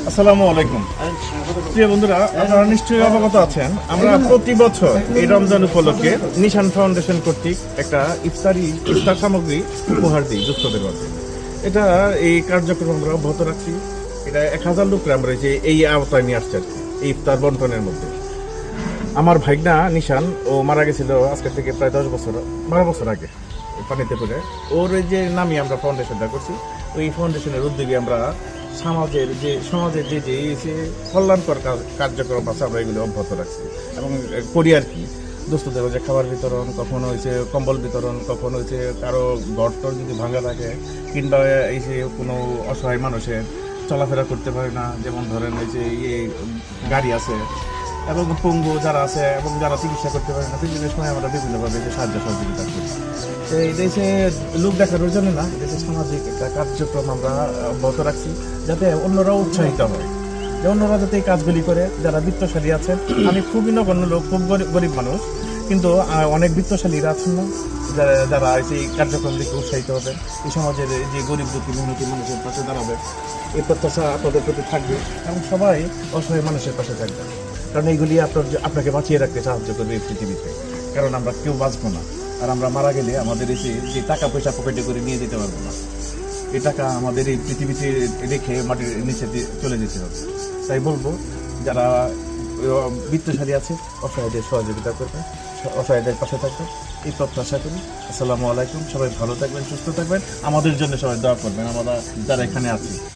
আসসালামু আলাইকুম প্রিয় বন্ধুরা, আপনারা নিশ্চয়ই অবগত আছেন আমরা প্রতি বছর এই রমজান উপলক্ষে নিশান ফাউন্ডেশন কর্তৃক একটা ইফতার সামগ্রী উপহার দিই দুস্থদের মধ্যে। এটা এই কার্যক্রম আমরা অব্যাহত রাখছি। এটা 1000 লোকরা আমরা এই আওতায় নিয়ে আসছি আর কি, এই ইফতার বন্টনের মধ্যে। আমার ভাইগনা নিশান ও মারা গেছিল আজকে থেকে প্রায় 12 বছর আগে পানিতে পড়ে। ওর এই যে নামে আমরা ফাউন্ডেশনটা করছি, ওই ফাউন্ডেশনের উদ্যোগে আমরা সমাজের যে কল্যাণকর কার্যক্রম আছে আমরা এগুলো অব্যাহত রাখছি এবং করি আর কি। দোস্তদের যে খাবার বিতরণ, কখনো হয়েছে কম্বল বিতরণ, কখনো হয়েছে কারো ঘরটর যদি ভাঙা থাকে, কিংবা এই যে কোনো অসহায় মানুষের চলাফেরা করতে পারে না, যেমন ধরেন এই যে গাড়ি আছে এবং পঙ্গু যারা আছে এবং যারা চিকিৎসা করতে পারে না, বিভিন্ন সময় আমরা বিভিন্নভাবে সাহায্য সহযোগিতা করি। তো এই দেশে লোক দেখানোর জন্য না, এদেশে সামাজিক একটা কার্যক্রম আমরা অব্যাহত রাখছি, যাতে অন্যরাও উৎসাহিত হয়, যে অন্যরা যাতে এই কাজগুলি করে। যারা বিত্তশালী আছেন, আমি খুবই নগণ্য লোক, খুব গরিব মানুষ, কিন্তু অনেক বিত্তশালীরা আছেন না, যারা এই কার্যক্রম দেখে উৎসাহিত হবে, এই সমাজের যে গরিব দুঃখী মেহনতি মানুষের পাশে দাঁড়াবে, এই প্রত্যাশা আপনাদের প্রতি থাকবে এবং সবাই অসহায় মানুষের পাশে থাকবে। কারণ এইগুলি আপনাকে বাঁচিয়ে রাখতে সাহায্য করবে এই পৃথিবীতে। কারণ আমরা কেউ বাঁচবো না, আর আমরা মারা গেলে আমাদের এসে যে টাকা পয়সা পকেটে করে নিয়ে যেতে পারবো না। এই টাকা আমাদের এই পৃথিবীতে রেখে মাটির নিচে চলে যেতে হবে। তাই বলবো, যারা বিত্তশালী আছে অসহায়দের সহযোগিতা করবে, অসহায়দের পাশে থাকবে, এই প্রত্যাশা করি। আসসালামু আলাইকুম, সবাই ভালো থাকবেন, সুস্থ থাকবেন, আমাদের জন্য সবাই দোয়া করবেন, আমরা যারা এখানে আছি।